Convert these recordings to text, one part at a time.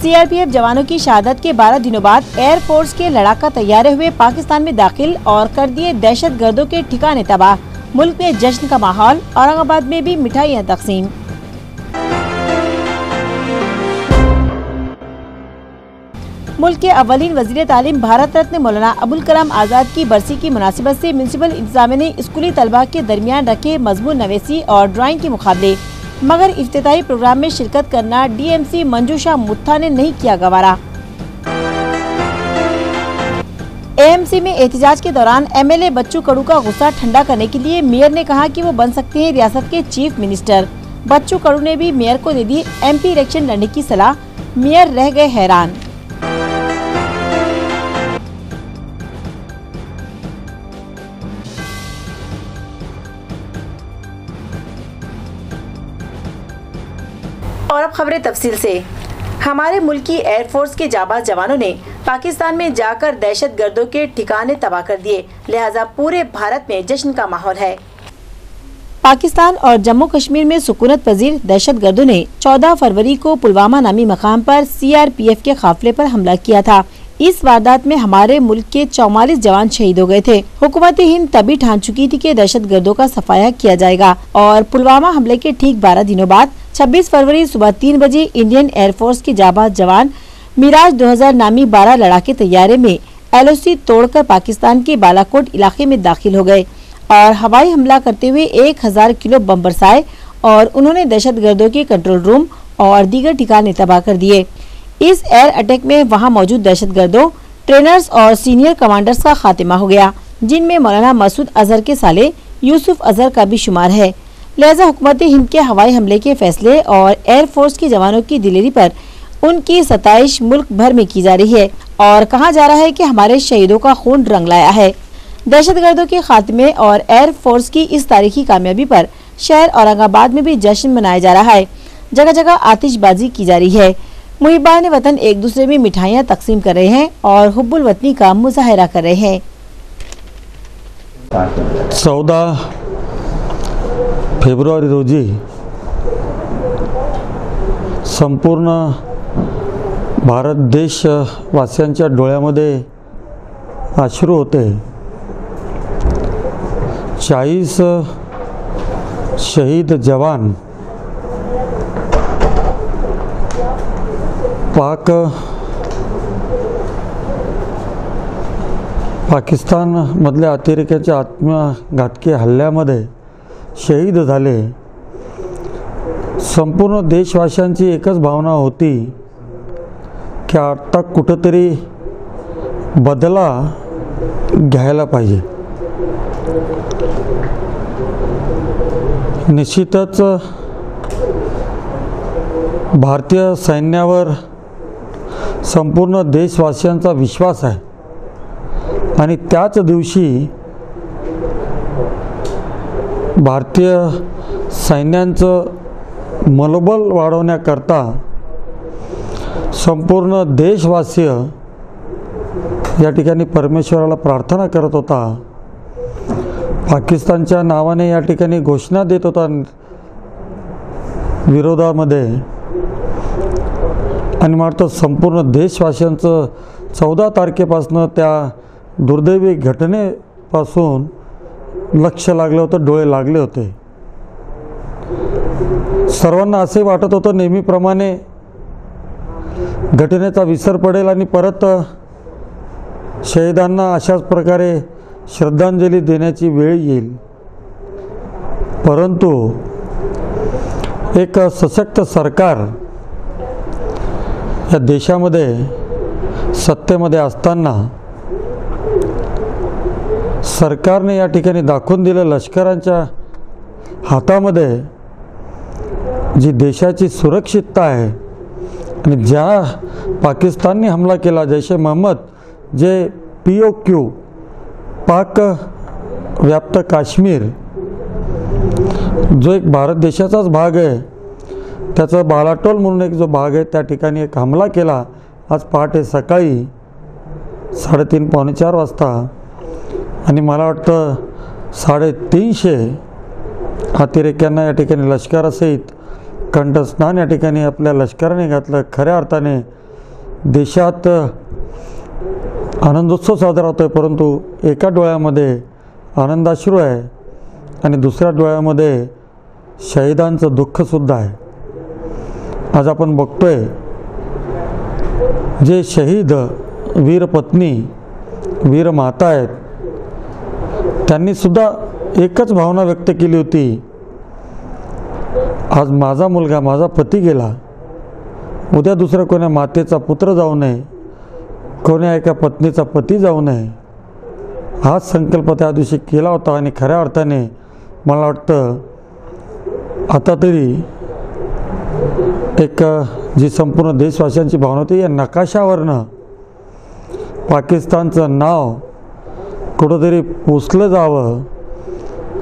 CRPF जवानों की शहादत के 12 दिनों बाद एयरफोर्स के लड़ाका तैयारे हुए पाकिस्तान में दाखिल और कर दिए दहशतगर्दों के ठिकाने तबाह। मुल्क में जश्न का माहौल, औरंगाबाद में भी मिठाइयाँ तकसीम। मुल्क के अव्वलीन वजीर तालीम भारत रत्न मौलाना अबुल कलाम आज़ाद की बरसी की मुनासिबत से म्यूनसिपल इंतजामिया ने स्कूली तलबा के दरमियान रखे मजमून नवेसी और ड्राइंग के मुकाबले, मगर इफ्तिताही प्रोग्राम में शिरकत करना डीएमसी मंजूशा मुत्था ने नहीं किया गवारा। एएमसी में एहतजाज के दौरान एमएलए बच्चू कडू का गुस्सा ठंडा करने के लिए मेयर ने कहा कि वो बन सकते हैं रियासत के चीफ मिनिस्टर। बच्चू कडू ने भी मेयर को दे दी एमपी इलेक्शन लड़ने की सलाह। मेयर रह गए हैरान। और अब खबरें तफसील से। हमारे मुल्क की एयरफोर्स के जाबाज जवानों ने पाकिस्तान में जाकर दहशतगर्दों के ठिकाने तबाह कर दिए, लिहाजा पूरे भारत में जश्न का माहौल है। पाकिस्तान और जम्मू कश्मीर में सुकूनत पजीर दहशतगर्दों ने 14 फरवरी को पुलवामा नामी मकाम पर सीआरपीएफ के काफिले पर हमला किया था। इस वारदात में हमारे मुल्क के 44 जवान शहीद हो गए थे। हुकूमत हिंद तभी ठान चुकी थी कि दहशतगर्दों का सफाया किया जाएगा और पुलवामा हमले के ठीक 12 दिनों बाद 26 फरवरी सुबह 3 बजे इंडियन एयरफोर्स के जाबाज जवान मिराज 2000 नामी 12 लड़ाके तैयारे में एलओसी तोड़कर पाकिस्तान के बालाकोट इलाके में दाखिल हो गए और हवाई हमला करते हुए 1000 किलो बम बरसाए और उन्होंने दहशतगर्दों के कंट्रोल रूम और दीगर ठिकाने तबाह कर दिए। इस एयर अटैक में वहां मौजूद दहशतगर्दों, ट्रेनर्स और सीनियर कमांडर्स का खात्मा हो गया, जिनमें मौलाना मसूद अजहर के साले यूसुफ अजहर का भी शुमार है। लिहाजा हुकूमत हिंद के हवाई हमले के फैसले और एयरफोर्स के जवानों की दिलेरी पर उनकी सताइश मुल्क भर में की जा रही है और कहा जा रहा है कि हमारे शहीदों का खून रंग लाया है। दहशतगर्दों के खात्मे और एयरफोर्स की इस तारीखी कामयाबी पर शहर औरंगाबाद में भी जश्न मनाया जा रहा है। जगह जगह आतिशबाजी की जा रही है। मुहिबान वतन एक दूसरे में मिठाइयाँ तकसीम कर रहे हैं और हुब्बुल वतनी का मुजाहरा कर रहे हैं। 14 फेब्रुवारी रोजी संपूर्ण भारत देशवासियांच्या डोळ्यामध्ये अश्रू होते। 40 शहीद जवान पाकिस्तानमधल्या अतिरेक्याच्या आत्मघातकी हल्ल्यामध्ये शहीद झाले। संपूर्ण देशवासियांची एकच भावना होती की आता कुठेतरी बदला घ्यायला पाहिजे। निश्चितच भारतीय सैन्यावर संपूर्ण देशवासियांचा विश्वास आहे आणि त्याच दिवशी भारतीय सैन्याचं मनोबल वाढवण्याकरता संपूर्ण देशवासीय या ठिकाणी परमेश्वराला प्रार्थना करत होता। पाकिस्तानच्या नावाने या ठिकाणी घोषणा देत होता विरोधामध्ये आणि मात्र संपूर्ण देशवासियांचं 14 तारखेपासून त्या दुर्दैवी घटनेपासून लक्ष लागलं होतं, डोळे लागले होते। सर्वांना असे वाटत होतं नेहमीप्रमाणे घटनेचा विसर पडेल आणि परत शहीदांना अशाच प्रकारे श्रद्धांजली देण्याची वेळ येईल। परंतु एक सशक्त सरकार या देशामध्ये सत्तेमध्ये असताना सरकारने या ठिकाणी दाखवून दिलं लष्करांच्या हातामध्ये जी देशाची सुरक्षितता आहे आणि ज्या पाकिस्तानने हमला केला जैश ए मोहम्मद, जे POQ पाक व्याप्त काश्मीर जो एक भारत देशाचाच भाग आहे, त्याचा बालाटोल म्हणून एक जो भाग आहे त्या ठिकाणी एक हमला केला आज पहाटे सकाळी 3:30 पावणे 4 वाजता आणि मला वाटतं 350 अतिरेक्यांना या ठिकाणी लष्करासहित कंठस्नान या ठिकाणी आपल्या लष्कराने घातलं। खऱ्या अर्थाने देशात आनंदोत्सव साजरा होतो आहे, परंतु एका डोळ्यामध्ये आनंदाश्रू आहे आणि दुसऱ्या डोळ्यामध्ये शहीदांचं दुःखसुद्धा आहे. आज आपण बघतोय जे शहीद वीर पत्नी वीर माता आहेत, त्यांनीसुद्धा एकच भावना व्यक्त केली होती, आज माझा मुलगा माझा पती गेला, उद्या दुसऱ्या कोण्या मातेचा पुत्र जाऊ नये, कोण्या एका पत्नीचा पती जाऊ नये, हाच संकल्प त्या दिवशी केला होता. आणि खऱ्या अर्थाने मला वाटतं आता तरी एक जी संपूर्ण देशवासियांची भावना होती, या नकाशावरनं पाकिस्तानचं नाव कुठंतरी पुसलं जावं.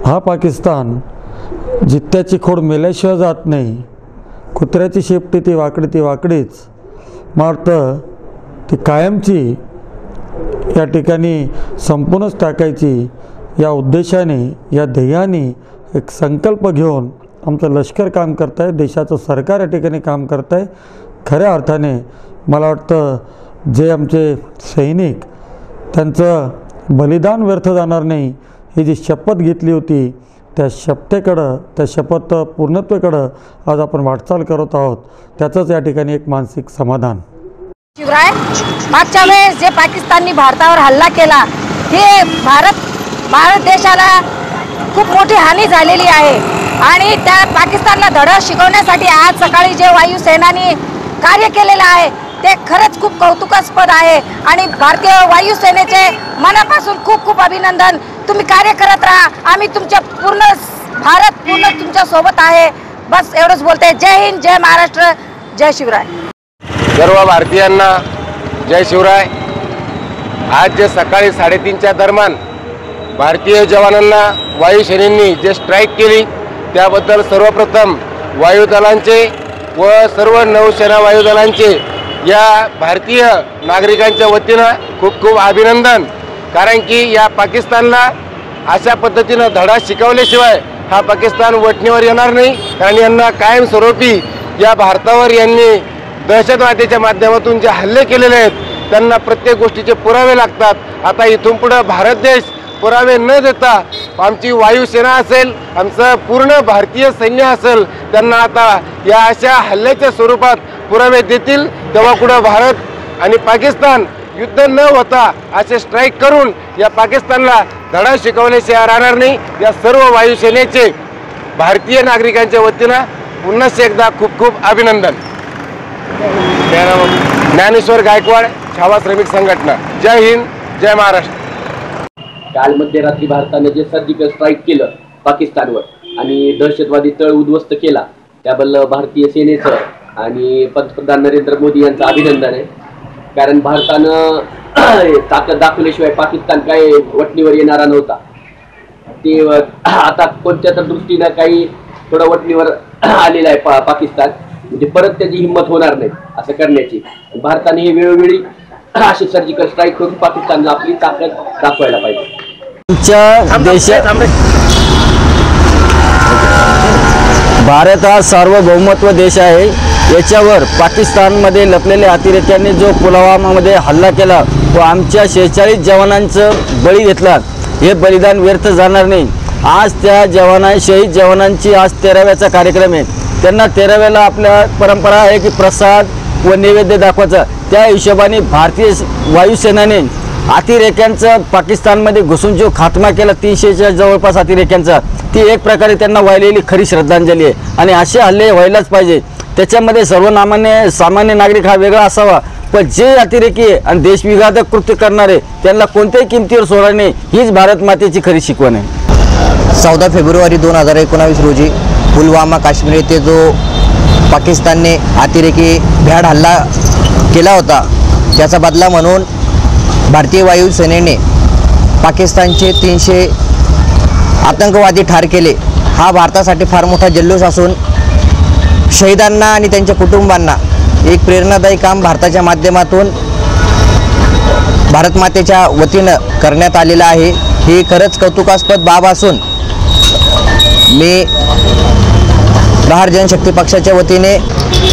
हा पाकिस्तान जित्याची खोड मेल्याशिवाय जात नाही, कुत्र्याची शेपटी ती वाकडीच. मला वाटतं ती कायमची या ठिकाणी संपूर्णच टाकायची या उद्देशाने, या ध्येयाने एक संकल्प घेऊन आमचं लष्कर काम करत आहे, देशाचं सरकार या ठिकाणी काम करत आहे. खऱ्या अर्थाने मला वाटतं जे आमचे सैनिक, त्यांचं बलिदान व्यर्थ जाणार नाही ही जी शपथ घेतली होती, त्या शपथेकडं, त्या शपथ पूर्णत्वेकडं आज आपण वाटचाल करत आहोत. त्याचंच या ठिकाणी एक मानसिक समाधान. शिवराय, मागच्या वेळेस जे पाकिस्ताननी भारतावर हल्ला केला, हे भारत देशाला खूप मोठी हानी झालेली आहे. आणि त्या पाकिस्तानला धडा शिकवण्यासाठी आज सकाळी जे वायुसेनानी कार्य केलेलं आहे ते खरंच खूप कौतुकास्पद आहे. आणि भारतीय वायुसेनेचे मनापासून खूप खूप अभिनंदन. तुम्ही कार्य करत राहा, आम्ही तुमच्या भारत पूर्ण तुमच्या सोबत आहे. बस एवढंच बोलते. जय हिंद, जय महाराष्ट्र, जय शिवराय. सर्व भारतीयांना जय शिवराय. आज जे सकाळी 3:30च्या दरम्यान भारतीय जवानांना वायुसेनेनी जे स्ट्राईक केली त्याबद्दल सर्वप्रथम वायुदलांचे व सर्व नौसेना वायुदलांचे या भारतीय नागरिकांच्या वतीनं खूप खूप अभिनंदन. कारण की या पाकिस्तानला अशा पद्धतीनं धडा शिकवल्याशिवाय हा पाकिस्तान वटणीवर येणार नाही. कारण यांना कायमस्वरूपी या भारतावर यांनी दहशतवादाच्या माध्यमातून जे हल्ले केलेले आहेत त्यांना प्रत्येक गोष्टीचे पुरावे लागतात. आता इथून पुढे भारत देश पुरावे न देता आमची वायुसेना असेल, आमचं पूर्ण भारतीय सैन्य असेल, त्यांना आता या अशा हल्ल्याच्या स्वरूपात पुरावे देतील. तेव्हा कुठं भारत आणि पाकिस्तान युद्ध न होता असे स्ट्राईक करून या पाकिस्तानला धडा शिकवण्याशिवाय राहणार नाही. या सर्व वायुसेनेचे भारतीय नागरिकांच्या वतीनं पुन्हा एकदा खूप खूप अभिनंदन. ज्ञानेश्वर गायकवाड, छावा श्रमिक संघटना. जय हिंद, जय महाराष्ट्र. काल मध्यरात्री भारताने जे सर्जिकल स्ट्राईक केलं पाकिस्तानवर आणि दहशतवादी तळ उद्ध्वस्त केला त्याबद्दल भारतीय सेनेचं आणि पंतप्रधान नरेंद्र मोदी यांचं अभिनंदन आहे. कारण भारतानं ताकद दाखवल्याशिवाय पाकिस्तान काय वटणीवर येणारा नव्हता. ते आता कोणत्या तर दृष्टीनं काही थोडं वटणीवर आलेलं आहे पाकिस्तान. म्हणजे परत त्याची हिंमत होणार नाही असं करण्याची. भारताने हे वेळोवेळी अशी सर्जिकल स्ट्राईक करून पाकिस्तानला आपली ताकद दाखवायला पाहिजे. आमच्या देशात भारत हा सार्वभौमत्व देश आहे. याच्यावर पाकिस्तानमध्ये लपलेल्या अतिरेक्यांनी जो पुलवामामध्ये हल्ला केला व आमच्या 46 जवानांचं बळी घेतला, हे बलिदान व्यर्थ जाणार नाही. आज त्या शहीद जवानांची आज 13व्याचा कार्यक्रम आहे. त्यांना 13व्याला आपल्या परंपरा आहे की प्रसाद व नैवेद्य दाखवायचा. त्या हिशोबाने भारतीय वायुसेनेने अतिरेक्यांचा पाकिस्तानमध्ये घुसून जो खात्मा केला 300च्या जवळपास अतिरेक्यांचा, ती एक प्रकारे त्यांना वाहिलेली खरी श्रद्धांजली आहे. आणि असे हल्ले व्हायलाच पाहिजे. त्याच्यामध्ये सामान्य नागरिक हा वेगळा असावा, पण जे अतिरेकी आणि देशविघातक कृत्य करणारे त्यांना कोणत्याही किमतीवर सोडणार नाही, हीच भारत मातेची खरी शिकवण आहे. 14 फेब्रुवारी 2019 रोजी पुलवामा काश्मीर येथे जो पाकिस्तानने अतिरेकी भ्याड हल्ला केला होता त्याचा बदला म्हणून भारतीय वायुसेनेने पाकिस्तानचे 300 आतंकवादी ठार केले. हा भारतासाठी फार मोठा जल्लोष असून शहीदांना आणि त्यांच्या कुटुंबांना एक प्रेरणादायी काम भारताच्या माध्यमातून भारत मातेच्या वतीनं करण्यात आलेलं आहे. ही खरंच कौतुकास्पद बाब असून मी प्रहार जनशक्ती पक्षाच्या वतीने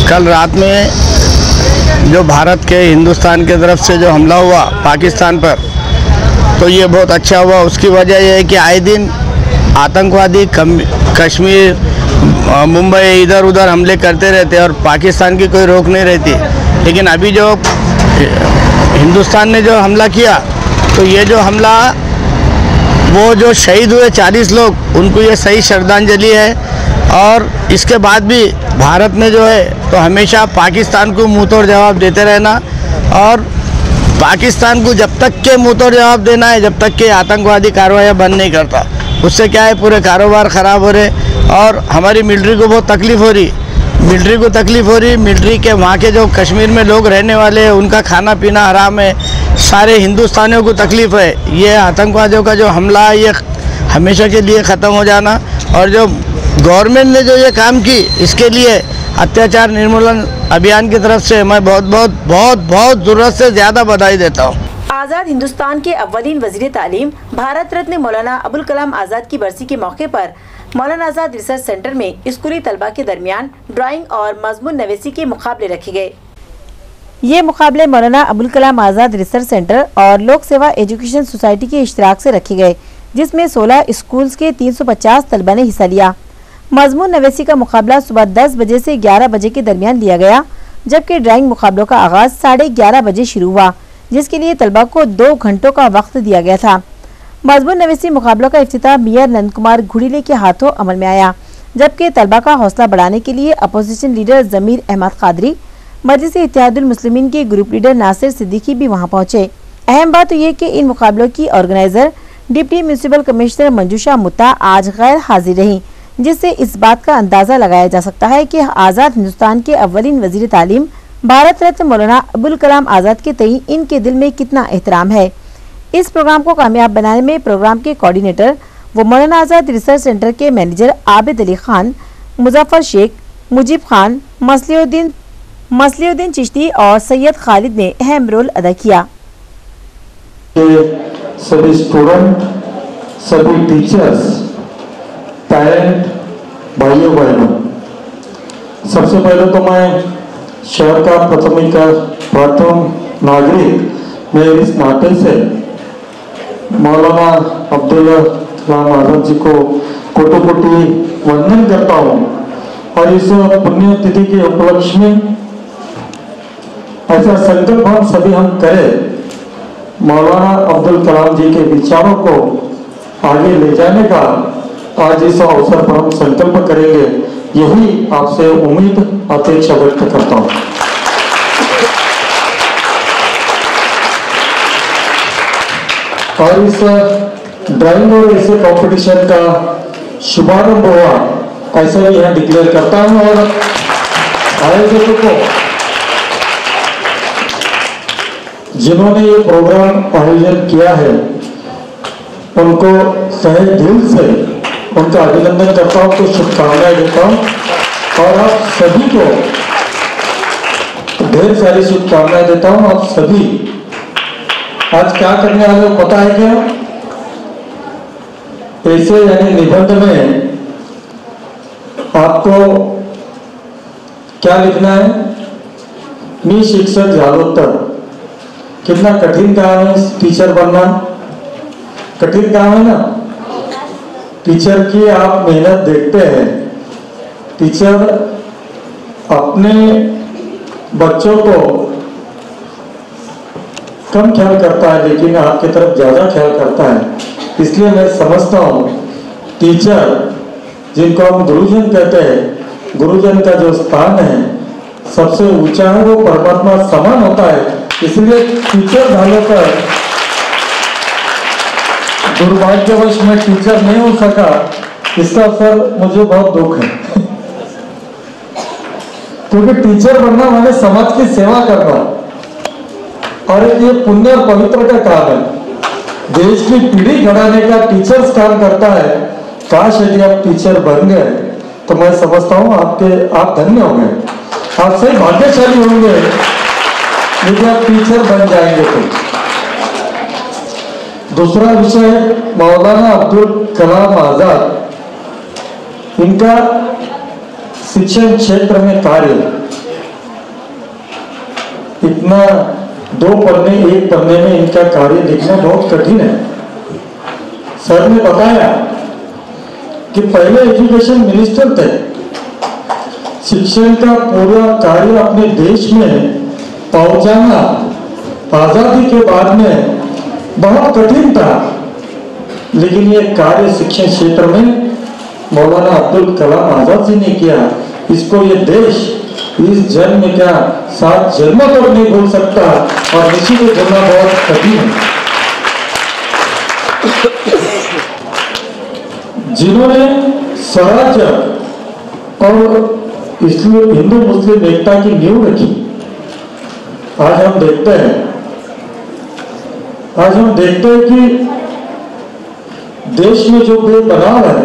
कल रात में जो भारत के हिंदुस्तान के तरफ से जो हमला हुआ पाकिस्तान पर, तो ये बहुत अच्छा हुआ। उसकी वजह यह है कि आए दिन आतंकवादी कश्मीर, मुंबई, इधर उधर हमले करते रहते और पाकिस्तान की कोई रोक नहीं रहती। लेकिन अभी जो हिंदुस्तान ने जो हमला किया, तो ये जो हमला, वो जो शहीद हुए 40 लोग, उनको ये सही श्रद्धांजलि है। और इसके बाद भी भारत ने जो है तो हमेशा पाकिस्तान को मुँह तोड़ जवाब देते रहना, और पाकिस्तान को जब तक के मुँह तोड़ जवाब देना है, जब तक के आतंकवादी कार्रवाई बंद नहीं करता। उससे क्या है, पूरे कारोबार ख़राब हो रहे और हमारी मिलिट्री को बहुत तकलीफ़ हो रही। मिलिट्री के वहाँ के जो कश्मीर में लोग रहने वाले हैं, उनका खाना पीना हराम है। सारे हिंदुस्तानियों को तकलीफ़ है। ये आतंकवादियों का जो हमला है, ये हमेशा के लिए ख़त्म हो जाना। और जो गवर्नमेंट ने जो ये काम की, इसके लिए अत्याचार निर्मूलन अभियान की तरफ से मैं बहुत ज़रूरत से ज़्यादा बधाई देता हूँ। आज़ाद हिंदुस्तान के अव्वलीन वज़ीर तालीम भारत रत्न मौलाना अबुल कलाम आज़ाद की बरसी के मौके पर मौलाना आज़ाद रिसर्च सेंटर में स्कूली तलबा के दरमियान ड्राइंग और मजमून नवीसी के मुकाबले रखे गए। ये मुकाबले मौलाना अबुल कलाम आज़ाद रिसर्च सेंटर और लोक सेवा एजुकेशन सोसाइटी के इश्तिराक से रखे गए, जिसमें 16 स्कूल्स के 350 तलबा ने हिस्सा लिया। मजमून नवीसी का मुकाबला सुबह 10 बजे से 11 बजे के दरमियान लिया गया, जबकि ड्राइंग मुकाबलों का आगाज 11:30 बजे शुरू हुआ, जिसके लिए तलबा को 2 घंटों का वक्त दिया गया था। मजमून नवीसी मुकाबलों का इफ्तिताह मेयर नंद कुमार घुड़ीले के हाथों अमल में आया, जबकि तलबा का हौसला बढ़ाने के लिए अपोजिशन लीडर जमीर अहमद कादरी, मजलिस इत्तेहादुल मुस्लिमीन के ग्रुप लीडर नासिर सिद्दीकी भी वहां पहुंचे। अहम बात यह कि इन मुकाबलों की ऑर्गेनाइजर डिप्टी म्यूनिसिपल कमिश्नर मंजूषा मुत्ता आज गैर हाजिर रही, जिससे इस बात का अंदाजा लगाया जा सकता है कि आज़ाद हिंदुस्तान के अव्वलीन वजीर तालीम भारत रत्न मौलाना अबुल कलाम आज़ाद के तई इनके दिल में कितना एहतराम है। इस प्रोग्राम को कामयाब बनाने में प्रोग्राम के कोऑर्डिनेटर व मौलाना आज़ाद रिसर्च सेंटर के मैनेजर आबिद अली खान, मुजफ्फर शेख, मुजीब खान, मसलिउद्दीन चिश्ती और सैयद खालिद ने अहम रोल अदा किया। सभी स्टूडेंट, सभी टीचर्स, पेरेंट, भाइयों बहनों, सबसे पहले तो मैं शहर का प्रथम नागरिक मैं इस नाते से मौलाना अब्दुल कलाम आज़ाद जी को कोटि वंदन करता हूँ। और इस पुण्य तिथि के उपलक्ष्य में ऐसा संकल्प हम सभी करें, मौलाना अब्दुल कलाम जी के विचारों को आगे ले जाने का आज इस अवसर पर हम संकल्प करेंगे, यही आपसे उम्मीद अपेक्षा व्यक्त करता हूँ। और इस ड्राइंग और ऐसे कंपटीशन का शुभारंभ हुआ, ऐसा ही यहाँ डिक्लेयर करता हूँ। और आयोजकों को, जिन्होंने ये प्रोग्राम आयोजन किया है, उनको तहे दिल से उनका अभिनंदन करता हूँ, तो शुभकामनाएं देता हूँ। और आप सभी को ढेर सारी शुभकामनाएं देता हूँ। आप सभी आज क्या करने वाले हो पता है क्या? ऐसे यानी निबंध में आपको क्या लिखना है? मी शिक्षक झालोत्तर। कितना कठिन काम है टीचर बनना, कठिन काम है ना। टीचर की आप मेहनत देखते हैं, टीचर अपने बच्चों को कम ख्याल करता है, लेकिन आपकी तरफ ज्यादा ख्याल करता है। इसलिए मैं समझता हूँ टीचर, जिनको हम गुरुजन कहते हैं, गुरुजन का जो स्थान है सबसे ऊंचा है, वो परमात्मा समान होता है। इसलिए टीचर झालों पर दुर्भाग्यवश मैं टीचर नहीं हो सका, इसका असर मुझे बहुत दुख है। क्योंकि टीचर बनना माने समाज की सेवा करना, और ये पुण्य और पवित्र का काम है। देश की पीढ़ी घड़ाने का टीचर्स काम करता है। काश यदि आप टीचर बन गए तो मैं समझता हूँ आप धन्य होंगे, आप सही भाग्यशाली होंगे यदि आप टीचर बन जाएंगे तो। दूसरा विषय मौलाना अब्दुल कलाम आज़ाद, इनका शिक्षण क्षेत्र में कार्य इतना 2 पन्ने 1 पन्ने में इनका कार्य लिखना बहुत कठिन है। सर ने बताया कि पहले एजुकेशन मिनिस्टर थे, शिक्षण का पूरा कार्य अपने देश में पहुंचाना आजादी के बाद में बहुत कठिन था, लेकिन ये कार्य शिक्षण क्षेत्र में मौलाना अब्दुल कलाम आजाद जी ने किया। इसको ये देश इस जन्म में क्या 7 जन्मों तक नहीं भूल सकता और इसी को भूलना बहुत कठिन है। जिन्होंने स्वराज्य और इसलिए हिंदू मुस्लिम एकता की नींव रखी, आज हम देखते हैं कि देश में जो बेबनाव है,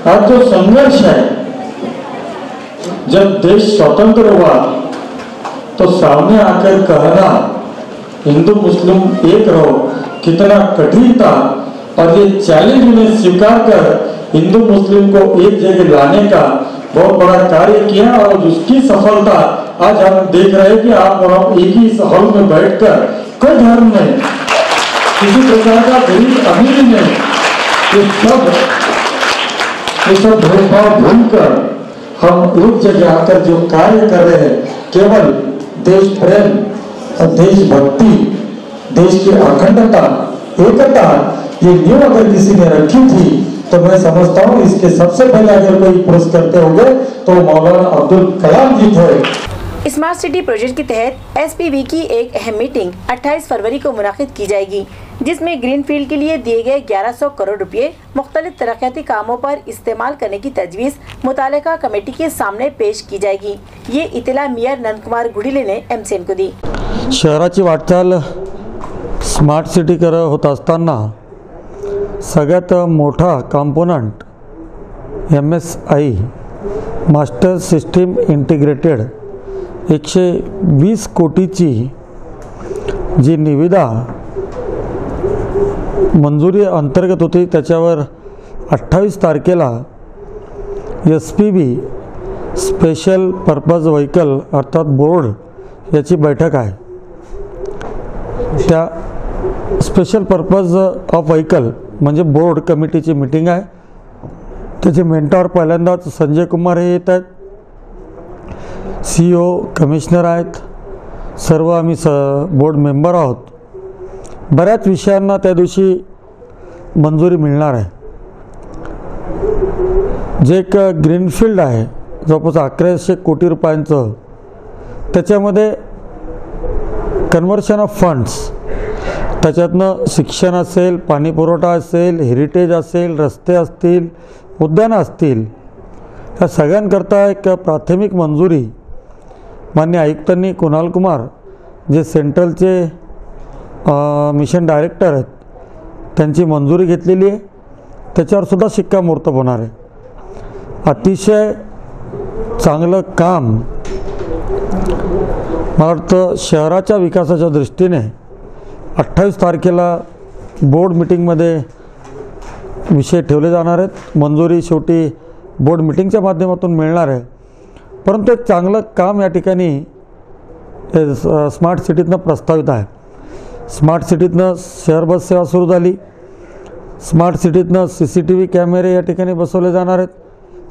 आज जो संघर्ष है, जब देश स्वतंत्र हुआ तो सामने आकर कहना हिंदू मुस्लिम एक रहो कितना कठिन था, और ये चैलेंज उन्हें स्वीकार कर हिंदू मुस्लिम को एक जगह लाने का बहुत बड़ा कार्य किया। और उसकी सफलता आज हम देख रहे हैं कि आप और हम एक ही हॉल में बैठकर कोई धर्म नहीं, किसी प्रकार का गरीब अमीर नहीं, ये सब भेदभाव भूलकर हम एक जगह आकर जो कार्य कर रहे हैं, केवल देश प्रेम और देशभक्ति, देश की अखंडता, एकता, ये नींव अगर किसी ने रखी थी तो मैं समझता हूँ इसके सबसे पहले अगर कोई पुरुष करते होंगे तो मौलाना अब्दुल कलाम जी थे। स्मार्ट सिटी प्रोजेक्ट के तहत एसपीवी की एक अहम मीटिंग 28 फरवरी को मुनाकिद की जाएगी, जिसमें ग्रीनफील्ड के लिए दिए गए 1100 करोड़ रुपए मुख्तलिफ तरक्याती कामों पर इस्तेमाल करने की तजवीज़ मुतालिका कमेटी के सामने पेश की जाएगी। ये इतला मेयर नंद कुमार गुडिले ने एमसीएन को दी। शहराची वाटचाल स्मार्ट सिटी करत होत असताना सगळ्यात मोठा component MSI master system integrated 120 कोटीची जी निविदा मंजुरी अंतर्गत होती, त्याच्यावर 28 तारखेला SPV स्पेशल पर्पज व्हेकल अर्थात बोर्ड याची बैठक आहे। त्या स्पेशल पर्पज ऑफ व्हेकल म्हणजे बोर्ड कमिटीची मीटिंग आहे। त्याचे मेंटॉर पहिल्यांदाच संजय कुमार हे येत आहेत, CEO कमिशनर आहेत, सर्व आम्ही बोर्ड मेंबर आहोत। बऱ्याच विषयांना त्या दिवशी मंजुरी मिळणार आहे। जे एक ग्रीनफील्ड आहे जवळपास 1100 कोटी रुपयांचं, त्याच्यामध्ये कन्व्हर्शन ऑफ फंड्स, त्याच्यातनं शिक्षण असेल, पाणी पुरवठा असेल, हेरिटेज असेल, रस्ते असतील, उद्यानं असतील, या सगळ्यांकरता एक प्राथमिक मंजुरी माननीय आयुक्तांनी कुणाल कुमार जे सेंट्रलचे मिशन डायरेक्टर आहेत त्यांची मंजुरी घेतलेली आहे। त्याच्यावर सुद्धा शिक्कामोर्तब होणार आहे। अतिशय चांगलं काम मला वाटतं शहराच्या विकासाच्या दृष्टीने 28 तारखेला बोर्ड मीटिंगमध्ये विषय ठेवले जाणार आहेत। मंजुरी शेवटी बोर्ड मीटिंगच्या माध्यमातून मिळणार आहे, परंतु एक चांगलं काम या ठिकाणी स्मार्ट सिटीतनं प्रस्तावित आहे। स्मार्ट सिटीतनं शहर बस सेवा सुरू झाली, स्मार्ट सिटीतनं CCTV कॅमेरे या ठिकाणी बसवले जाणार आहेत,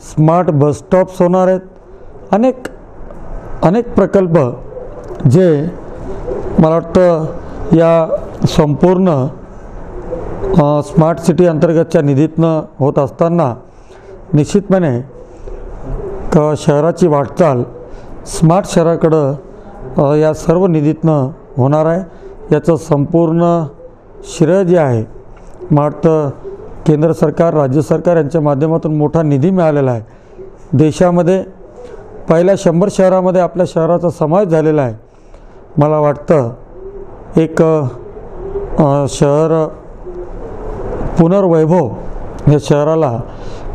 स्मार्ट बस स्टॉप्स होणार आहेत। अनेक प्रकल्प जे मला वाटतं या संपूर्ण स्मार्ट सिटी अंतर्गतच्या निधीतनं होत असताना निश्चितपणे शहराची वाटचाल स्मार्ट शहराकडं या सर्व निधीतनं होणार आहे। याचं संपूर्ण श्रेय जे आहे मला वाटतं केंद्र सरकार, राज्य सरकार यांच्या माध्यमातून मोठा निधी मिळालेला आहे। देशामध्ये पहिल्या 100 शहरामध्ये आपल्या शहराचा समावेश झालेला आहे। मला वाटतं एक शहर पुनर्वैभव या शहराला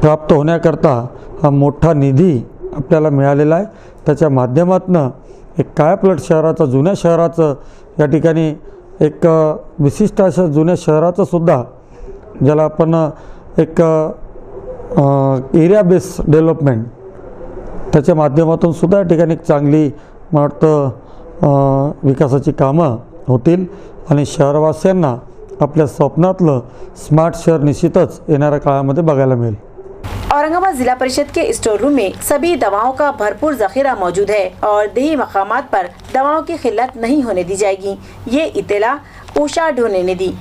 प्राप्त होण्याकरता हा मोठा निधी आपल्याला मिळालेला आहे। त्याच्या माध्यमातून एक कायापलट शहराचं, जुन्या शहराचं या ठिकाणी एक विशिष्ट अशा जुन्या शहराचं सुद्धा ज्याला आपण एक एरिया बेस डेव्हलपमेंट त्याच्या माध्यमातून सुद्धा या ठिकाणी एक चांगली मला वाटतं विकासाची कामं होतील आणि शहरवासियांना आपल्या स्वप्नातलं स्मार्ट शहर निश्चितच येणाऱ्या काळामध्ये बघायला मिळेल। औरंगाबाद जिला परिषद के स्टोर रूम में सभी दवाओं का भरपूर जखीरा मौजूद है और देही मकामात पर दवाओं की किल्लत नहीं होने दी जाएगी। ये इत्तला उषा ढोने ने दी।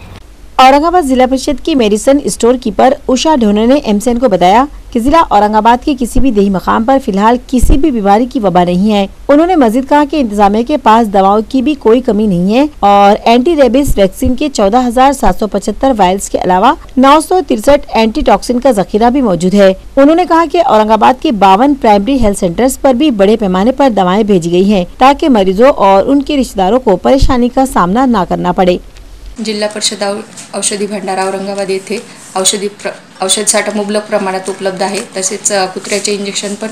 औरंगाबाद जिला परिषद की मेडिसिन स्टोर कीपर उषा ढोने ने एमसीएन को बताया कि जिला औरंगाबाद के किसी भी देही मकाम पर फिलहाल किसी भी बीमारी की वबा नहीं है। उन्होंने मजीद कहा कि इंतजामिया के पास दवाओं की भी कोई कमी नहीं है और एंटी रेबीज वैक्सीन के 14,775 वायल्स के अलावा 963 एंटी टॉक्सिन का जखीरा भी मौजूद है। उन्होंने कहा कि औरंगाबाद के 52 प्राइमरी हेल्थ सेंटर्स पर भी बड़े पैमाने पर दवाएं भेजी गई हैं ताकि मरीजों और उनके रिश्तेदारों को परेशानी का सामना न करना पड़े। जिल्हा परिषद औषधी भंडारा औरंगाबाद येथे औषध साठा मुबलक प्रमाणात उपलब्ध आहे। तसेच कुत्र्याचे इंजेक्शन पण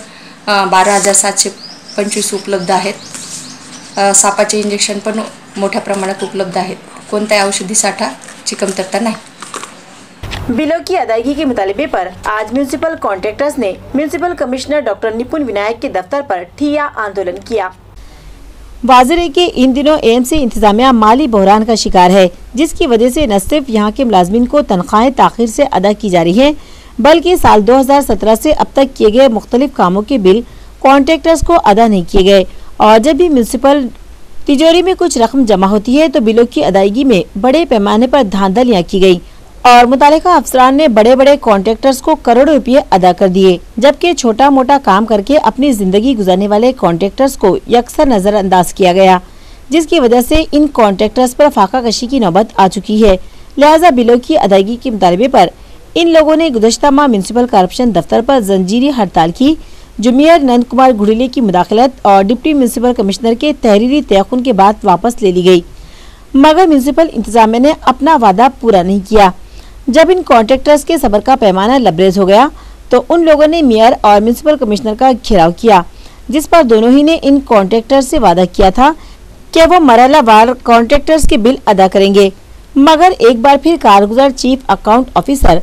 12,725 उपलब्ध आहेत। सापाचे इंजेक्शन पण मोठ्या प्रमाणात उपलब्ध आहेत। कोणत्याही औषधी साठाची कमतरता नाही। बिलों की अदायगी के मुतालिबे पर आज म्यूनिसिपल कॉन्ट्रैक्टर्स ने म्यूनिसिपल कमिश्नर डॉक्टर निपुण विनायक के दफ्तर पर ठिया आंदोलन किया। वाज़ेह है कि इन दिनों एएमसी इंतजामिया माली बहरान का शिकार है, जिसकी वजह से न सिर्फ यहाँ के मुलाजमीन को तनख्वाहें ताखिर से अदा की जा रही हैं, बल्कि साल 2017 से अब तक किए गए मुख्तलिफ कामों के बिल कॉन्ट्रैक्टर्स को अदा नहीं किए गए और जब भी म्यूनिसिपल तिजोरी में कुछ रकम जमा होती है तो बिलों की अदायगी में बड़े पैमाने पर धांधलियाँ की गई और मुतालिका अफसरान ने बड़े बड़े कॉन्ट्रैक्टर्स को करोड़ों रुपये अदा कर दिए, जबकि छोटा मोटा काम करके अपनी जिंदगी गुजारने वाले कॉन्ट्रैक्टर्स को यकसर नजरअंदाज किया गया, जिसकी वजह से इन कॉन्ट्रैक्टर्स पर फाका कशी की नौबत आ चुकी है। लिहाजा बिलों की अदायगी के मुतालबे पर इन लोगों ने गुज़श्ता माह म्यूनिसिपल कॉर्पोरेशन दफ्तर पर जंजीरी हड़ताल की, जो मेयर नंद कुमार घुड़ीले की मुदाखलत और डिप्टी म्यूनिसिपल कमिश्नर के तहरीरी तयक़ुन के बाद वापस ले ली गई, मगर म्यूनिसिपल इंतजामिया ने अपना वादा पूरा नहीं किया। जब इन कॉन्ट्रैक्टर्स के सब्र का पैमाना लबरेज हो गया तो उन लोगों ने मेयर और म्यूनिसिपल कमिश्नर का घेराव किया, जिस पर दोनों ही ने इन कॉन्ट्रैक्टर्स से वादा किया था कि वो मरहलावार कॉन्ट्रैक्टर्स के बिल अदा करेंगे, मगर एक बार फिर कारगुजार chief account officer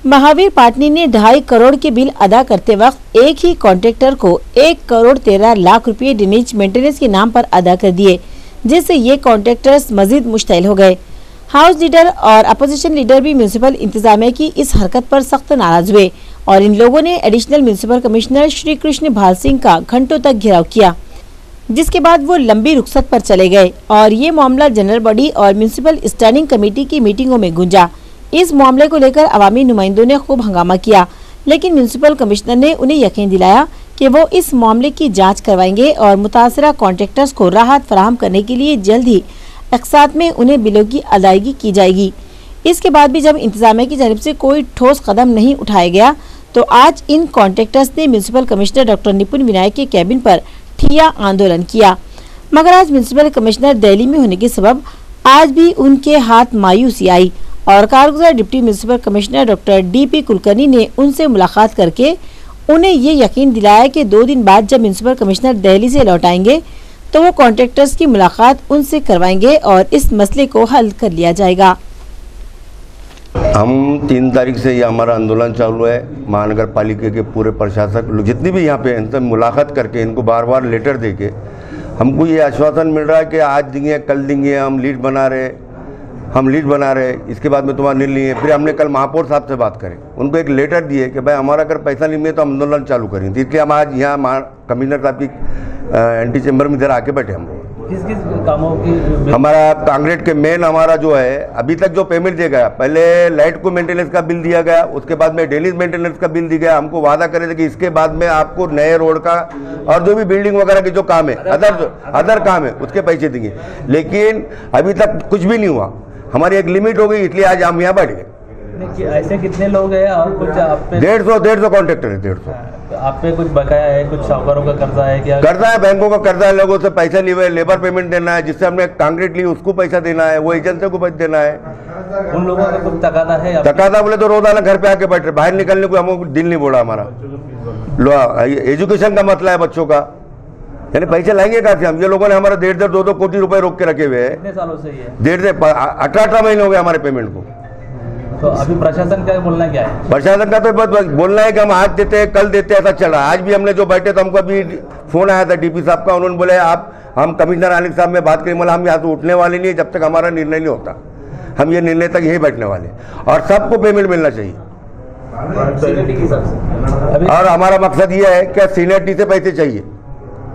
Mahavir Patni ने 2.5 करोड़ के बिल अदा करते वक्त एक ही कॉन्ट्रैक्टर को 1 करोड़ 13 लाख रुपये ड्रेनेज मेंटेनेंस के नाम पर अदा कर दिए, जिससे ये कॉन्ट्रैक्टर्स मजीद मुश्तइल हो गए। हाउस लीडर और अपोजिशन लीडर भी म्यूनिसिपल इंतजामिया की इस हरकत पर सख्त नाराज हुए और इन लोगों ने additional municipal commissioner Shri Krishna भाल सिंह का घंटों तक घेराव किया, जिसके बाद वो लंबी रुखसत पर चले गए और ये मामला जनरल बॉडी और म्यूनिसिपल स्टैंडिंग कमेटी की मीटिंगों में गूंजा। इस मामले को लेकर अवामी नुमाइंदों ने खूब हंगामा किया, लेकिन म्यूनिसिपल कमिश्नर ने उन्हें यकीन दिलाया कि वो इस मामले की जाँच करवाएंगे और मुतासरा कॉन्ट्रैक्टर्स को राहत फराहम करने के लिए जल्द ही अक़सात में उन्हें बिलों की अदायगी की जाएगी। इसके बाद भी जब इंतजामिया की जानिब से कोई ठोस कदम नहीं उठाया गया तो आज इन कॉन्ट्रैक्टर्स ने म्यूनिसिपल कमिश्नर डॉक्टर निपुण विनायक के कैबिन पर ठिया आंदोलन किया, मगर आज म्यूनिसिपल कमिश्नर दिल्ली में होने के सबब आज भी उनके हाथ मायूसी आई और कारगुजार deputy municipal commissioner doctor DP Kulkarni ने उनसे मुलाकात करके उन्हें ये यकीन दिलाया कि 2 दिन बाद जब म्यूनिसिपल कमिश्नर दिल्ली से लौट आएंगे तो वो कॉन्ट्रैक्टर्स की मुलाकात उनसे करवाएंगे और इस मसले को हल कर लिया जाएगा। हम 3 तारीख से ये हमारा आंदोलन चालू है। महानगर पालिका के पूरे प्रशासक लोग जितने भी यहाँ पे इनसे मुलाकात करके इनको बार बार लेटर देके हमको ये आश्वासन मिल रहा है कि आज देंगे कल देंगे, हम लीड बना रहे इसके बाद में तुम्हारा निर्णय नहीं है। फिर हमने कल महापौर साहब से बात करें, उनको एक लेटर दिए कि भाई हमारा अगर पैसा नहीं मिले तो हम आंदोलन चालू करेंगे। इसलिए हम आज यहाँ कमिश्नर साहब की एंटी चैम्बर में इधर आके बैठे हम लोग। किस कामों की? हमारा कांग्रेस के मेन हमारा जो है अभी तक जो पेमेंट दिया गया, पहले लाइट को मेंटेनेंस का बिल दिया गया, उसके बाद में डेली मेंटेनेंस का बिल दिया गया। हमको वादा करे थे कि इसके बाद में आपको नए रोड का और जो भी बिल्डिंग वगैरह के जो काम है अदर काम है उसके पैसे देंगे, लेकिन अभी तक कुछ भी नहीं हुआ। हमारी एक लिमिट हो गई, इसलिए आज हम यहाँ बैठ गए। ऐसे कितने लोग हैं और कुछ आप पे? 150 कॉन्ट्रैक्टर है। 150 आप पे कुछ बकाया है? कुछ साहूकारों का कर्जा है क्या? कर्जा है, बैंकों का कर्जा है, लोगों से पैसा लिए हुए, लेबर पेमेंट देना है, जिससे हमने कांक्रीट ली उसको पैसा देना है, वो एजेंसी को पैसा देना है। उन लोगों का कुछ तकादा है? तकादा बोले तो रोजाना घर पे आके बैठ रहे, बाहर निकलने को हमको दिल नहीं बोला। हमारा एजुकेशन का मसला है बच्चों का, यानी पैसे लाएंगे कहाँ से हम? ये लोगों ने हमारा 1.5 2 कोटी रुपए रोक के रखे हुए हैं। कितने सालों से ये? 18 महीने हो गए हमारे पेमेंट को। तो अभी प्रशासन का बोलना क्या है? प्रशासन का तो बस बोलना है कि हम आज देते हैं कल देते हैं, ऐसा चल रहा है। आज भी हमने जो बैठे तो हमको अभी फोन आया था DP साहब का, उन्होंने बोले आप हम कमिश्नर आलिक साहब में बात करें, मतलब हम यहाँ से उठने वाले नहीं है जब तक हमारा निर्णय नहीं होता। हम ये निर्णय तक यही बैठने वाले और सबको पेमेंट मिलना चाहिए। और हमारा मकसद ये है कि सीनियरिटी से पैसे चाहिए,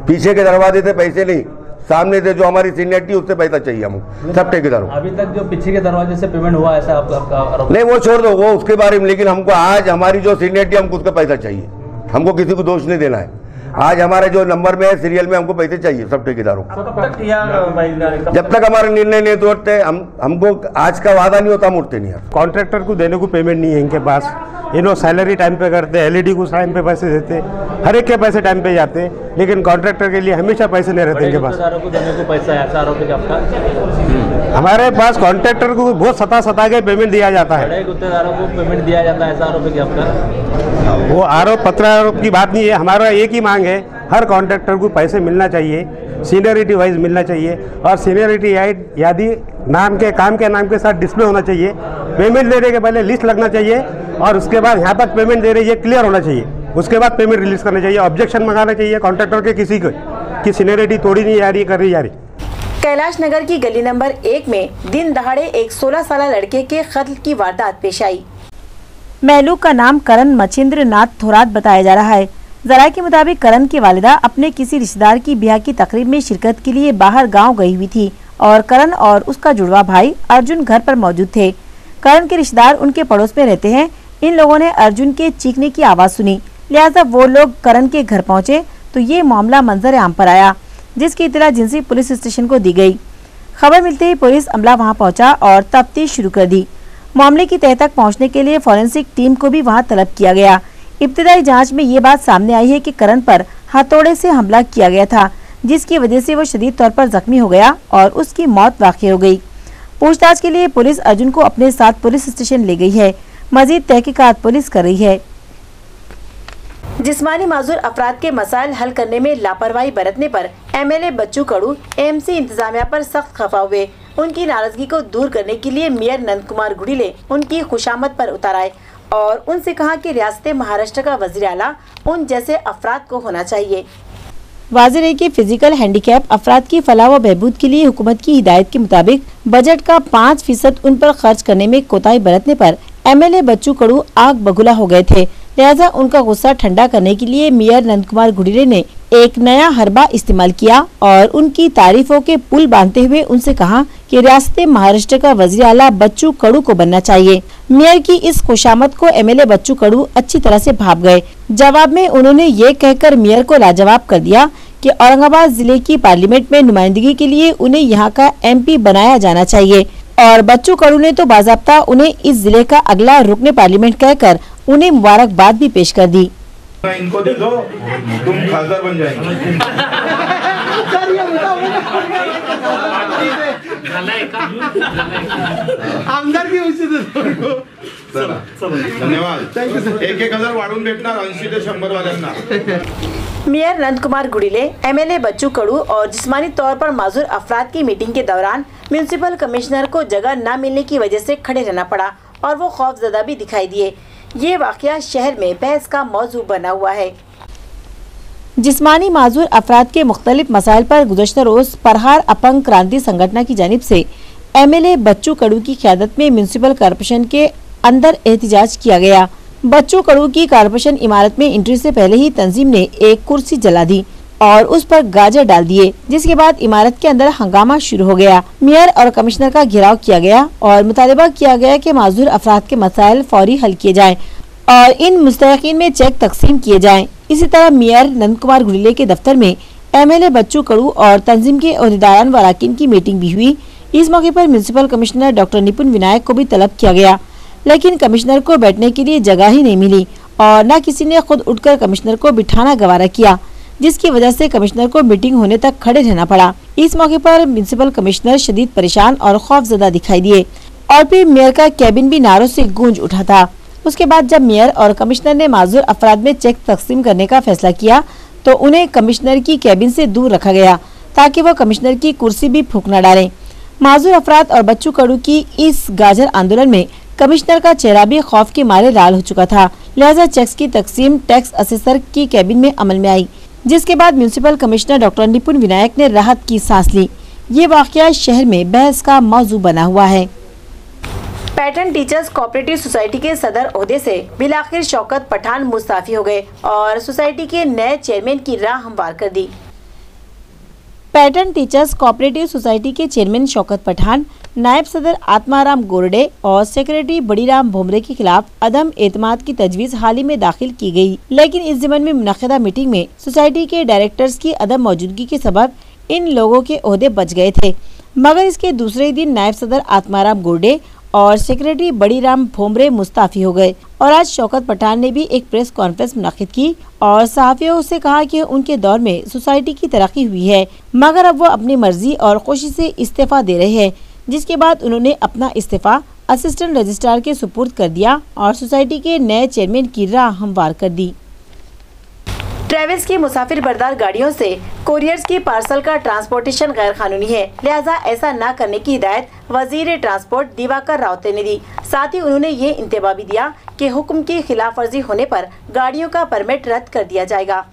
पीछे के दरवाजे से पैसे नहीं, सामने से जो हमारी सीनियरिटी उससे पैसा चाहिए हमको सब ठेकेदारों। अभी तक जो पीछे के दरवाजे से पेमेंट हुआ ऐसा आपका आरोप? नहीं वो छोड़ दो, वो उसके बारे में, लेकिन हमको आज हमारी जो सीनियरिटी हमको उसका पैसा चाहिए। हमको किसी को दोष नहीं देना है। आज हमारे जो नंबर में है सीरियल में हमको पैसे चाहिए सब ठेकेदारों को। जब तक हमारा निर्णय नहीं तोड़ते हमको आज का वादा नहीं होता हम उठते नहीं। कॉन्ट्रैक्टर को देने को पेमेंट नहीं है इनके पास, इन्हों सैलरी टाइम पे करते, एलईडी को टाइम पे पैसे देते, हर एक के पैसे टाइम पे जाते, लेकिन कॉन्ट्रैक्टर के लिए हमेशा पैसे नहीं रहते इनके पास। को देने को पैसा है ऐसा आरोप है आपका? हमारे पास कॉन्ट्रैक्टर को बहुत सता के पेमेंट दिया जाता है। बड़े गुत्तेदारों को पेमेंट दिया जाता है ऐसा आरोप है आपका? वो आरोप पत्र आरोप की बात नहीं है, हमारा एक ही मांग है, हर कॉन्ट्रैक्टर को पैसे मिलना चाहिए, सीनियरिटी वाइज मिलना चाहिए और सीनियरिटी यदि नाम के काम के नाम के साथ डिस्प्ले होना चाहिए। पेमेंट देने के पहले लिस्ट लगना चाहिए और उसके बाद यहाँ तक पेमेंट दे रही है क्लियर होना चाहिए, उसके बाद पेमेंट रिलीज करना चाहिए। ऑब्जेक्शन मंगाना चाहिए कॉन्ट्रैक्टर के किसी को कि सीनियरिटी तोड़ी नहीं जा रही, कर रही जा रही। कैलाश नगर की गली नंबर 1 में दिन दहाड़े एक 16 साल लड़के के कत्ल की वारदात पेश आई। महलूक का नाम करण मचिंद्र नाथ थोरात बताया जा रहा है। जराये के मुताबिक करण की वालिदा अपने किसी रिश्तेदार की ब्याह की तकरीब में शिरकत के लिए बाहर गांव गई हुई थी और करण और उसका जुड़वा भाई अर्जुन घर पर मौजूद थे। करण के रिश्तेदार उनके पड़ोस में रहते हैं। इन लोगों ने अर्जुन के चीखने की आवाज सुनी, लिहाजा वो लोग करण के घर पहुंचे तो ये मामला मंजर आम पर आया, जिसकी इतला जिंसी पुलिस स्टेशन को दी गई। खबर मिलते ही पुलिस अमला वहां पहुंचा और तफ्तीश शुरू कर दी। मामले की तह तक पहुंचने के लिए फॉरेंसिक टीम को भी वहां तलब किया गया। इब्तिदाई जांच में ये बात सामने आई है कि करण पर हथौड़े से हमला किया गया था, जिसकी वजह से वो शदीद तौर पर जख्मी हो गया और उसकी मौत वाक़ई हो गई। पूछताछ के लिए पुलिस अर्जुन को अपने साथ पुलिस स्टेशन ले गई है। मजीद तहकीकात पुलिस कर रही है। जिस्मानी माजूर अफराद के मसाइल हल करने में लापरवाही बरतने पर एमएलए बच्चू कडू एएमसी इंतजामिया पर सख्त खफा हुए। उनकी नाराजगी को दूर करने के लिए मेयर नंद कुमार गुड़ीले उनकी खुशामद पर उतर आए और उनसे कहा कि रियासत महाराष्ट्र का वज़ीर आला उन जैसे अफराद को होना चाहिए। वाज़िर है कि फिजिकल हैंडीकैप अफराद की फलाह व बहबूद के लिए हुकूमत की हिदायत के मुताबिक बजट का 5% उन पर खर्च करने में कोताही बरतने पर एमएलए बच्चू कडू आग बगुला हो गए थे। लिहाजा उनका गुस्सा ठंडा करने के लिए मेयर नंद कुमार गुड़ीले ने एक नया हरबा इस्तेमाल किया और उनकी तारीफों के पुल बांधते हुए उनसे कहा कि रियासत महाराष्ट्र का वज़ीर आला बच्चू कडू को बनना चाहिए। मेयर की इस खुशामद को एमएलए बच्चू कडू अच्छी तरह से भाप गए। जवाब में उन्होंने ये कहकर मेयर को लाजवाब कर दिया कि औरंगाबाद जिले की पार्लियामेंट में नुमाइंदगी के लिए उन्हें यहाँ का एमपी बनाया जाना चाहिए और बच्चू कडू ने तो बाज़ाब्ता उन्हें इस जिले का अगला रुकने पार्लियामेंट कहकर उन्हें मुबारकबाद भी पेश कर दी। इनको दे दो, तुम खासदार बन जाएंगे। आमदार की धन्यवाद। 1,000 वाढून भेटणार 80 ते 100 वाल्यांना। मेयर नंद कुमार गुड़ीले, एमएलए बच्चू कडू और जिस्मानी तौर पर माजूर अफराद की मीटिंग के दौरान म्यूनिसिपल कमिश्नर को जगह न मिलने की वजह से खड़े रहना पड़ा और वो खौफजदा भी दिखाई दिए। ये वाकया शहर में बहस का मौजू बना हुआ है। जिस्मानी माजूर अफराद के मुख्तलिफ मसाइल पर गुज़श्ता रोज परहार अपंग क्रांति संगठन की जानिब से एमएलए बच्चू कडू की क़यादत में म्यूनिसिपल कॉरपोरेशन के अंदर एहतजाज किया गया। बच्चू कडू की कॉरपोरेशन इमारत में एंट्री से पहले ही तंजीम ने एक कुर्सी जला दी और उस पर गाजर डाल दिए, जिसके बाद इमारत के अंदर हंगामा शुरू हो गया। मेयर और कमिश्नर का घेराव किया गया और मुतालिबा किया गया कि माजूर अफराद के मसाइल फौरी हल किए जाएं और इन मुस्तहिकीन में चेक तकसीम किए जाएं। इसी तरह मेयर नंद कुमार गुड़ीले के दफ्तर में एमएलए बच्चू कडू और तंजीम के ओहदेदारान व अराकीन की मीटिंग भी हुई। इस मौके पर म्यूनिसिपल कमिश्नर डॉक्टर निपुण विनायक को भी तलब किया गया, लेकिन कमिश्नर को बैठने के लिए जगह ही नहीं मिली और न किसी ने खुद उठकर कमिश्नर को बिठाना गवारा किया, जिसकी वजह से कमिश्नर को मीटिंग होने तक खड़े रहना पड़ा। इस मौके पर म्यूनिसिपल कमिश्नर शदीद परेशान और खौफजदा दिखाई दिए और फिर मेयर का कैबिन भी नारों से गूंज उठा था। उसके बाद जब मेयर और कमिश्नर ने माजूर अफराद में चेक तकसीम करने का फैसला किया तो उन्हें कमिश्नर की कैबिन से दूर रखा गया ताकि वो कमिश्नर की कुर्सी भी फूंक न डालें। माजूर अफराद और बच्चू कडू की इस गाजर आंदोलन में कमिश्नर का चेहरा भी खौफ के मारे लाल हो चुका था। लिहाजा चेक्स की तकसीम टैक्स असेसर की कैबिन में अमल में आई। जिसके बाद म्यूनिसिपल कमिश्नर डॉक्टर निपुण विनायक ने राहत की सांस ली। ये वाकया शहर में बहस का मौजू बना हुआ है। पैटर्न टीचर्स कोऑपरेटिव सोसाइटी के सदर ओहदे से बिलाखिर शौकत पठान मुस्ताफी हो गए और सोसाइटी के नए चेयरमैन की राह हमवार कर दी। पैटर्न टीचर्स कोऑपरेटिव सोसाइटी के चेयरमैन शौकत पठान, नायब सदर आत्माराम गोरडे और सेक्रेटरी बड़ीराम भोमरे के खिलाफ अदम एतमाद की तजवीज़ हाल ही में दाखिल की गई, लेकिन इस ज़िम्मन में मुनक़िदा मीटिंग में सोसाइटी के डायरेक्टर्स की अदम मौजूदगी के सबब इन लोगों के ओहदे बच गए थे। मगर इसके दूसरे दिन नायब सदर आत्माराम गोरडे और सेक्रेटरी बड़ीराम भोमरे मुस्ताफी हो गए और आज शौकत पठान ने भी एक प्रेस कॉन्फ्रेंस मुनाकिद की और सहाफ़ियों से कहा कि उनके दौर में सोसाइटी की तरक्की हुई है, मगर अब वो अपनी मर्जी और खुशी से इस्तीफा दे रहे हैं। जिसके बाद उन्होंने अपना इस्तीफा असिस्टेंट रजिस्ट्रार के सुपुर्द कर दिया और सोसाइटी के नए चेयरमैन की राह हमवार कर दी। ट्रेवल्स की मुसाफिर बरदार गाड़ियों से कोरियर्स की पार्सल का ट्रांसपोर्टेशन गैर कानूनी है, लिहाजा ऐसा न करने की हिदायत वजीर ट्रांसपोर्ट दिवाकर रावते ने दी। साथ ही उन्होंने ये इंतबा भी दिया कि हुक्म की खिलाफ वर्जी होने पर गाड़ियों का परमिट रद्द कर दिया जाएगा।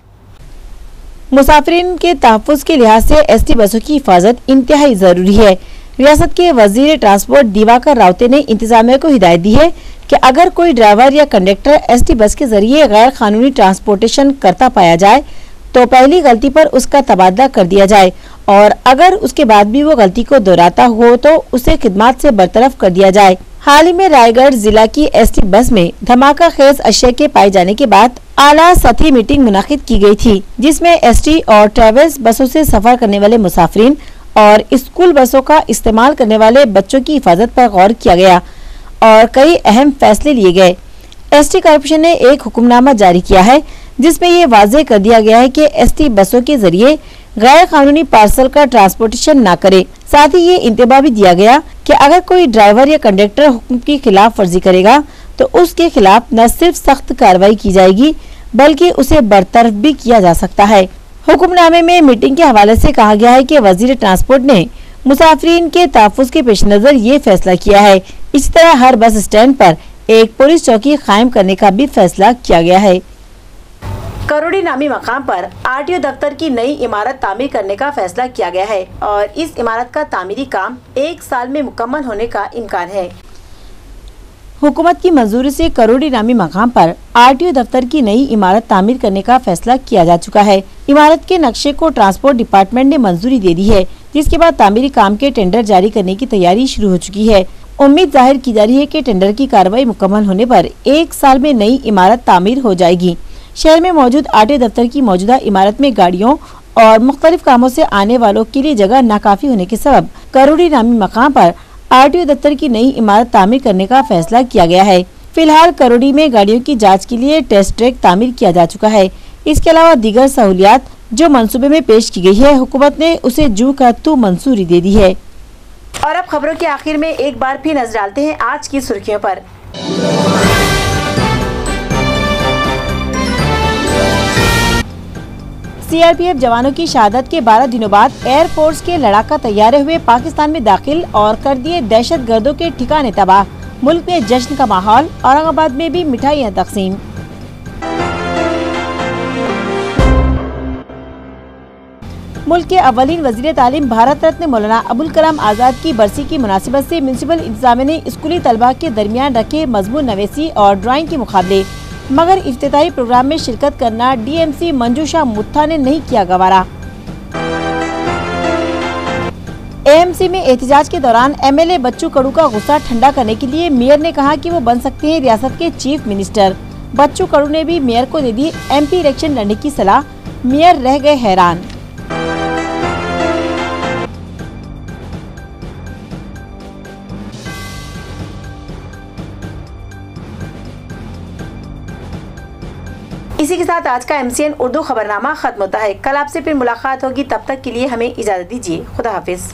मुसाफिरीन के तहफ़्फ़ुज़ के लिहाज से एसटी बसों की हिफाजत इंतहाई जरूरी है। रियासत के वजीर ट्रांसपोर्ट दिवाकर रावते ने इंतजामिया को हिदायत दी है कि अगर कोई ड्राइवर या कंडक्टर एसटी बस के जरिए गैर कानूनी ट्रांसपोर्टेशन करता पाया जाए तो पहली गलती पर उसका तबादला कर दिया जाए और अगर उसके बाद भी वो गलती को दोहराता हो तो उसे खिदमत से बरतरफ कर दिया जाए। हाल ही में रायगढ़ जिला की एसटी बस में धमाका खेज अशिया के पाए जाने के बाद आला सतही मीटिंग मुनाकिद की गई थी, जिसमें एसटी और ट्रेवल्स बसों से सफर करने वाले मुसाफिरीन और स्कूल बसों का इस्तेमाल करने वाले बच्चों की हिफाजत पर गौर किया गया और कई अहम फैसले लिए गए। एसटी कॉर्पोरेशन ने एक हुक्मनामा जारी किया है जिसमें ये वाज़ेह कर दिया गया है कि एसटी बसों के जरिए गैर कानूनी पार्सल का ट्रांसपोर्टेशन न करे। साथ ही ये इंतबा भी दिया गया कि अगर कोई ड्राइवर या कंडक्टर हुक्म की खिलाफ वर्जी करेगा तो उसके खिलाफ न सिर्फ सख्त कार्रवाई की जाएगी बल्कि उसे बरतरफ भी किया जा सकता है। हुक्मनामे में मीटिंग के हवाले से कहा गया है कि वजीर ट्रांसपोर्ट ने मुसाफिरीन के तहफ़्फ़ुज़ के पेश नज़र ये फैसला किया है। इसी तरह हर बस स्टैंड पर एक पुलिस चौकी कायम करने का भी फैसला किया गया है। करोड़ी नामी मकाम पर आरटीओ दफ्तर की नई इमारत तामीर करने का फैसला किया गया है और इस इमारत का तामीरी काम 1 साल में मुकम्मल होने का इम्कान है। हुकूमत की मंजूरी से करोड़ी नामी मकाम पर आरटीओ दफ्तर की नई इमारत तामीर करने का फैसला किया जा चुका है। इमारत के नक्शे को ट्रांसपोर्ट डिपार्टमेंट ने मंजूरी दे दी है, जिसके बाद तामीरी काम के टेंडर जारी करने की तैयारी शुरू हो चुकी है। उम्मीद जाहिर की जा रही है कि टेंडर की कार्रवाई मुकम्मल होने पर 1 साल में नई इमारत तामीर हो जाएगी। शहर में मौजूद आरटीओ दफ्तर की मौजूदा इमारत में गाड़ियों और मुख्तलिफ कामों से आने वालों के लिए जगह नाकाफी होने के सबब करोड़ी नामी मकाम पर आरटीओ दफ्तर की नई इमारत तामीर करने का फैसला किया गया है। फिलहाल करोड़ी में गाड़ियों की जांच के लिए टेस्ट ट्रैक तामीर किया जा चुका है। इसके अलावा दीगर सहूलियात जो मंसूबे में पेश की गई है, हुकूमत ने उसे जू का तू मंजूरी दे दी है। और अब खबरों के आखिर में एक बार फिर नजर डालते हैं आज की सुर्खियों पर। सीआरपीएफ जवानों की शहादत के 12 दिनों बाद एयरफोर्स के लड़ाका तैयारे हुए पाकिस्तान में दाखिल और कर दिए दहशतगर्दों के ठिकाने तबाह। मुल्क में जश्न का माहौल, औरंगाबाद में भी मिठाइयाँ तकसीम। मुल्क के अव्वलीन वजीर तालीम भारत रत्न मौलाना अबुल कलाम आज़ाद की बरसी की मुनासिबत से म्यूनिसिपल इंतजामिया ने स्कूली तलबा के दरमियान रखे मजमून नवेसी और ड्राइंग के मुकाबले, मगर इफ्तिताही प्रोग्राम में शिरकत करना डीएमसी मंजूषा मुत्था ने नहीं किया गवारा। एएमसी में एहतजाज के दौरान एमएलए बच्चू कड़ू का गुस्सा ठंडा करने के लिए मेयर ने कहा कि वो बन सकते हैं रियासत के चीफ मिनिस्टर। बच्चू कड़ू ने भी मेयर को दे दी एमपी इलेक्शन लड़ने की सलाह। मेयर रह गए हैरान। इसी के साथ आज का एमसीएन उर्दू खबरनामा खत्म होता है। कल आपसे फिर मुलाकात होगी, तब तक के लिए हमें इजाजत दीजिए। खुदा हाफिज।